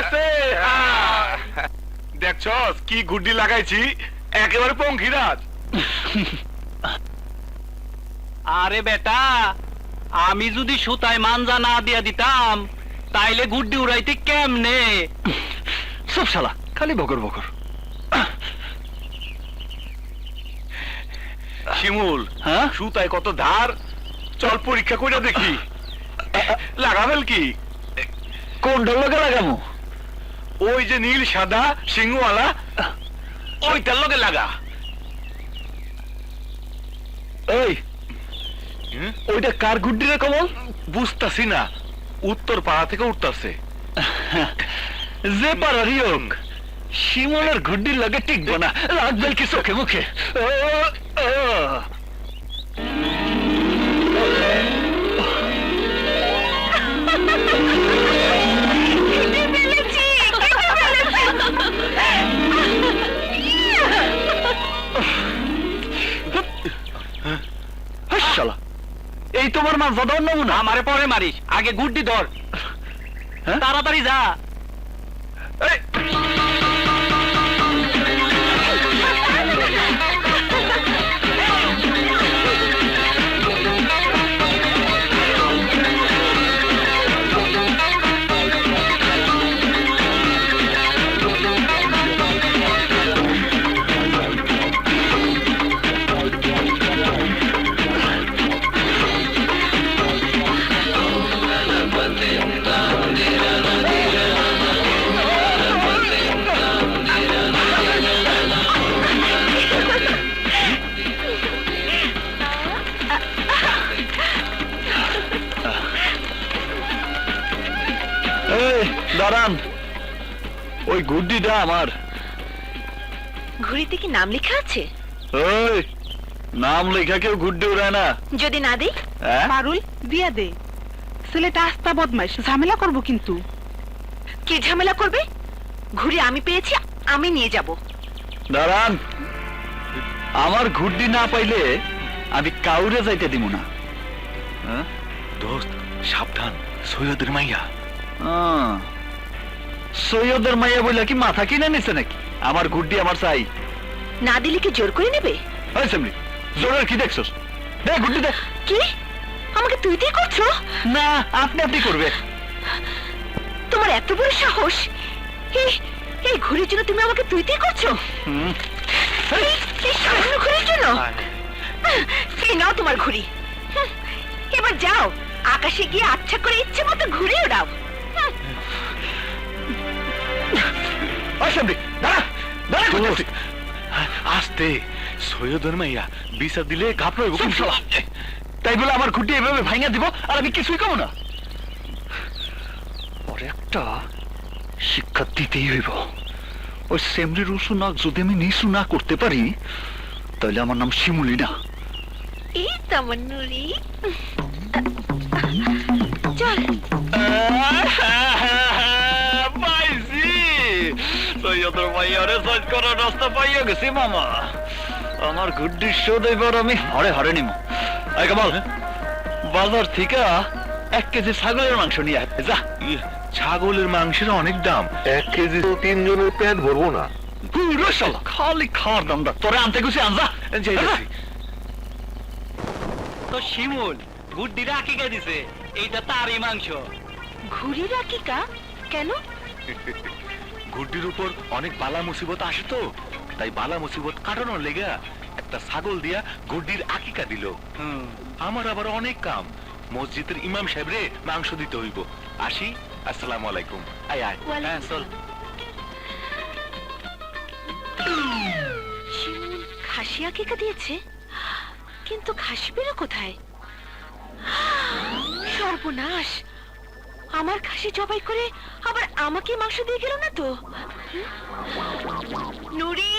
গেছে। দেখছস কি গুড্ডি লাগাইছি, একেবারে পঙ্খিরাজ। আরে বেটা, আমি যদি সুতায় মানজা না দিয়া দিতাম তাইলে গুড্ডি উড়াইতে কেমনে? সব শালা খালি বকর বকর। শিমুল, হ্যাঁ? সুতায় কত ধার, চল পরীক্ষা কইরা দেখি। লাগাবেল কি? কোনটার লগে লাগামু? ওই যে নীল সাদা সিংহওয়ালা, ওইটার লগে লাগা। এই ওইটা কার গুড্ডি রে কমল? বুঝতাছি না, উত্তর পাড়া থেকে উঠতাছে। যে পারারই হোক, শিমলের গুড্ডির লগে টিকবো না, লাগবেল কি চোখে মুখে। শালা, এই তোমার মা জদার নমুনা। আমারে পরে মারিস, আগে গুড্ডি ধর। হ্যাঁ? তাড়াতাড়ি যা। এই, দাঁড়ান, ওই গুড্ডিটা আমার। ঘুড়িতে কি নাম লেখা আছে? ওই নাম লেখা কেউ গুড্ডি উড়ায় না। যদি না দেই? হ্যাঁ? পারুল দিয়া দে, ছেলেটা আস্তা বদমাইশ, ঝামেলা করবো কিন্তু। কি ঝামেলা করবে? ঘুড়ি আমি পেয়েছি, আমি নিয়ে যাব। দাঁড়ান, আমার গুড্ডি না পাইলে আমি কাউরে যাইতে দিব না। হ্যাঁ? দোস্ত সাবধান, সৈয়দের মাইয়া। সৈয়দের মাইয়া বইলা কি মাথা কিনে নিছে নাকি? আমার গুড্ডি আমার চাই। না দিলে কি জোর করে নেবে? জোরের কি দেখছস? দে গুড্ডি দে। কি আমাকে তুই তুই করছো? না, আপনি আপনি করবে। তোমার এত বড় সাহস! এই ঘুড়ির জন্য তুমি আমাকে তুই তুই করছো? এই সামান্য ঘুড়ির জন্য? এই নাও তোমার ঘুড়ি। এবার যাও, আকাশে গিয়ে আচ্ছা করে ইচ্ছে মতো ঘুরে ওড়াও। আস্তে, সৈয়দের মাইয়া বিচার দিলে ঘাপড়াইব। তাই বলে আমার ঘুটি এভাবে ভাঙা দিব আর আমি কিছুই কম না? পরে একটা শিক্ষা দিতেই হইব। ওই সেমরির উঁচু নাক যদি আমি নিচু না করতে পারি তাহলে আমার নাম শিমুলি না। এই তো আমার নুরি। চল। পাইছি, সৈয়দের মাইয়ারে সাইজ করার রাস্তা পাইয়া গেছি মামা। আমার গুড্ডির শোধ এবার আমি হরে হরে নিব। এই কামাল, বাজার থেকে 1 কেজি ছাগলের মাংস নিয়ে আয় যা। ছাগলের মাংসের অনেক দাম, 1 কেজি তো 3 জনের পেট ভরবো না। পুরো শালা খালি খাওয়ার দামটা তোরে আনতে গেছি, আনজা। যাইতেছি। তো শিমুল গুড্ডিরা আকিকা দিছে, এইটা তারই মাংস। ঘুড়ির আকিকা কেন? গুড্ডির উপর অনেক বালা মুসিবত আসে তো, তাই বালা মুসিবত কাটানোর লেগা একটা ছাগল দিয়া গুড্ডির আকিকা দিল। আমার আবার অনেক কাম, মসজিদের ইমাম সাহেবরে মাংস দিতে হইব। আসি, আসসালামু আলাইকুম। আয় আয়। হ্যাঁ চল। শিমুল খাসি আকিকা দিয়েছে, কিন্তু খাসি পেলো কোথায়? সর্বনাশ! আমার খাসি জবাই করে আবার আমাকে মাংস দিয়ে গেল না তো? নুরি,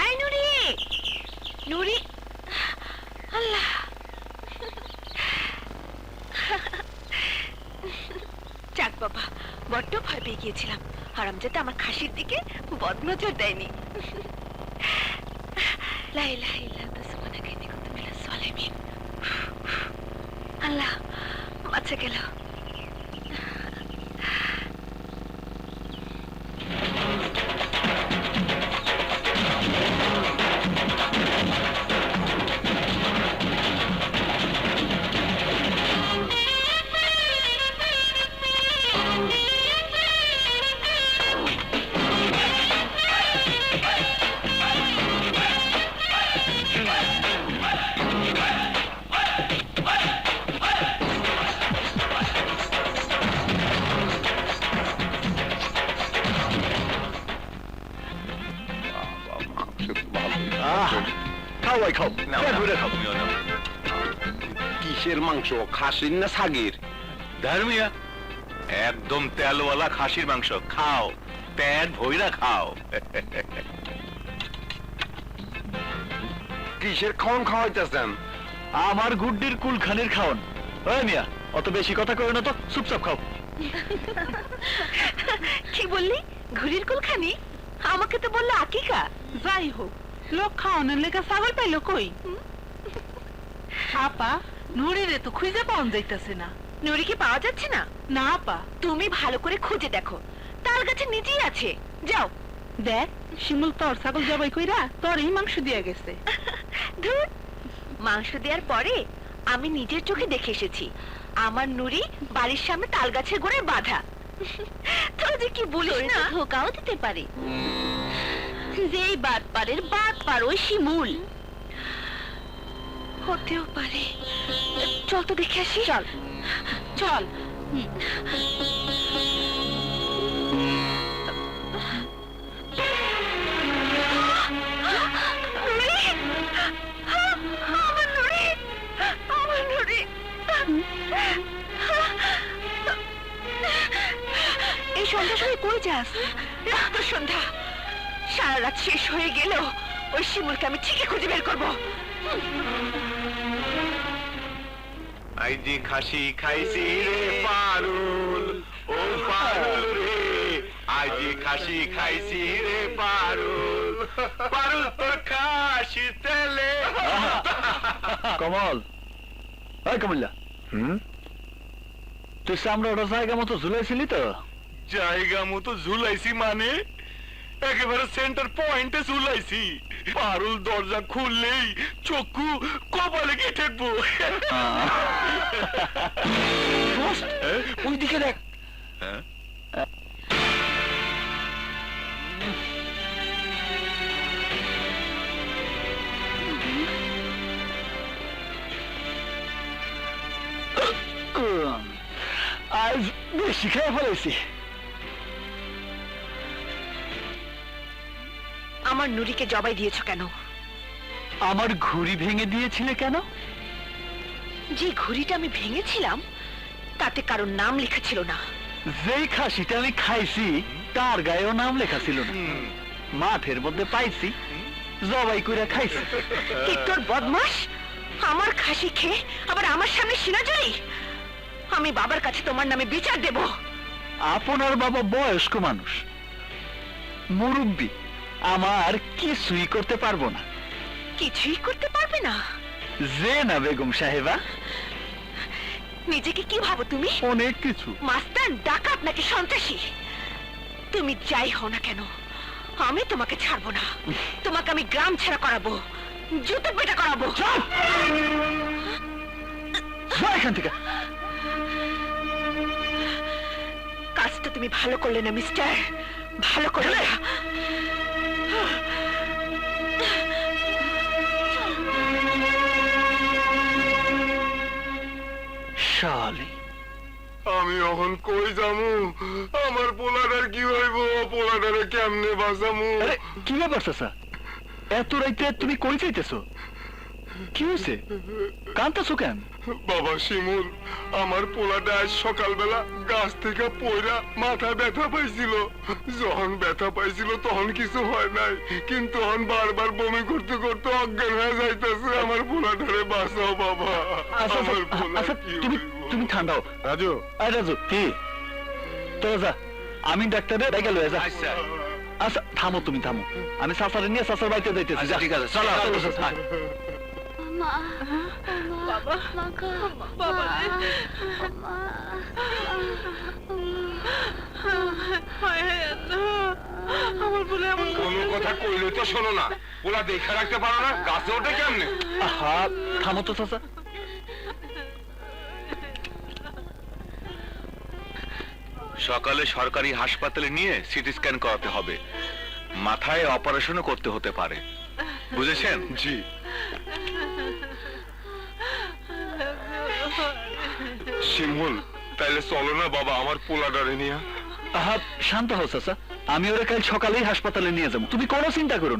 এই নুরি, নুরি, আল্লাহ! যাক বাবা, বড্ড ভয় পেয়ে গিয়েছিলাম। হারামজাদা আমার খাসির দিকে বদনজর দেয়নি। লা ইলাহা ইল্লাল্লাহ সুবহানাকা ইন্নী কুনতু মিনাজ জালিমিন। আল্লাহ, বাঁচা গেল। খাও ভাই খাও নাও, পেট নাও, ভরে খাও তুমিও নাও। কিসের মাংস খাসির না সাগির? ধর্মিয়া একদম তেলওয়ালা খাসির মাংস খাও, পেট ভইরা খাও। কিসের খাওন খাওয়াইতেছেন? আমার গুড্ডির কুলখানির খাওন। ওই মিয়া অত বেশি কথা কই না তো, চুপচাপ খাও। কি বললি? ঘুড়ির কুলখানি? আমাকে তো বললো আকিকা। যাই হোক, লোক খাওয়ানোর লেগে ছাগল পাইলো কই? আপা, নুরিরে তো খুঁজে পাওয়া যাইতেছে না। নুরিকে পাওয়া যাচ্ছে না? না আপা, তুমি ভালো করে খুঁজে দেখো, তাল গাছে নিচেই আছে। যাও। দেখ শিমুল তোর ছাগল জবাই কইরা তোর এই মাংস দিয়ে গেছে। ধুর, মাংস দেওয়ার পরে আমি নিজের চোখে দেখে এসেছি আমার নুরি বাড়ির সামনে তাল গাছের গোড়ায় বাঁধা। তোরা যে কি বলিস না, ধোকাও দিতে পারে। যেই বাদ পারের বাদ পার ওই শিমুল হতেও পারে। চল তো দেখে আসি। চল চল। নুরি! আমার নুরি! আমার নুরি! এই সন্ধ্যার সময় কই যাস? রাত সন্ধ্যা, সারা রাত শেষ হয়ে গেল, ওই শিমুলকে আমি ঠিকই খুঁজে বের করবো। আইজি খাসি খাইছি রে পারুল, ও পারুল রে, আইজি খাসি খাইছি রে পারুল, পারুল তোর খাসি তেলে। কমল, ওই কমল্লা, তুই সামনে ওটা জায়গা মতো ঝুলাইছিলি তো? জায়গা মতো ঝুলাইছি মানে একেবারে সেন্টার পয়েন্টে ঝুলাইছি। পারুল দরজা খুললেই চক্ষু কপালে গিয়ে ঠেকবো। ওই দিকে দেখ। আজ বেশি খেয়ে ফেলেছি। আমার নুরিকে জবাই দিয়েছো কেন? আমার ঘুড়ি ভেঙে দিয়েছিলে কেন? যে ঘুড়িটা আমি ভেঙেছিলাম তাতে কারোর নাম লেখা ছিল না। যেই খাসিটা আমি খাইছি তার গায়েও নাম লেখা ছিল না। মাঠের মধ্যে পাইছি, জবাই করে খাইছি। কি তোর বদমাস! আমার খাসি খেয়ে আবার আমার সামনে সিনাজুরি! আমি বাবার কাছে তোমার নামে বিচার দেব। আপনার বাবা বয়স্ক মানুষ, মুরব্বী, আমার কিছুই করতে পারবো না। কিছুই করতে পারবে না? যে না বেগম সাহেবা। নিজেকে কি ভাবো তুমি? অনেক কিছু। মাস্তান, ডাকাত নাকি সন্ত্রাসী? তুমি যাই হও না কেন, আমি তোমাকে ছাড়বো না। তোমাকে আমি গ্রাম ছাড়া করাবো, জুতো পেটা করাবো। চল যা এখান থেকে। কাজটা তুমি ভালো করলে না মিস্টার, ভালো করলে না। শালি, আমি এখন কই যামু? আমার পোলাটার কি হইব? পোলাটারে কেমনে বাঁচামু? আরে কি ব্যাপার চাচা, এত রাইতে তুমি কই যাইতেছো? কি হয়েছে, কাঁদতেছো কেন? বাবা শিমুল, আমার পোলাটা আজ সকালবেলা গাছ থেকে পড়া মাথা ব্যথা পাইছিল। যখন ব্যথা পাইছিল তখন কিছু হয় নাই, কিন্তু তখন বারবার বমি করতে করতে অজ্ঞান হয়ে যাইতেছে। আমার পোলাটারে বাঁচাও বাবা। আচ্ছা আমার পোলা আচ্ছা, কি তুমি হইব? তুমি ঠান্ডাও। রাজু, আরে রাজু, কি তো যা, আমি ডাক্তারের ডেকে লয়ে যা। আচ্ছা আচ্ছা থামো, তুমি থামো, আমি সাসারে নিয়ে সাসার বাড়িতে যাইতেছি। আচ্ছা, যা। ঠিক আছে, চলো, চলো, চলো, চাচা। মা বাবা বাবা আমার বলে এমন কোনো কথা কইলে তো শোনো না। পোলা দেখে রাখতে পারো না, গাছে ওঠে কেমনে? আহা, থামো তো চাচা। সকালে সরকারি হাসপাতালে নিয়ে সিটি স্ক্যান করাতে হবে, মাথায় অপারেশনও করতে হতে পারে, বুঝেছেন? জি। শিমুল, তাইলে চলো না বাবা আমার পোলাটারে নিয়ে। আহা, শান্ত হও চাচা, আমি ওরা কাল সকালেই হাসপাতালে নিয়ে যাবো, তুমি কোনো চিন্তা করো না।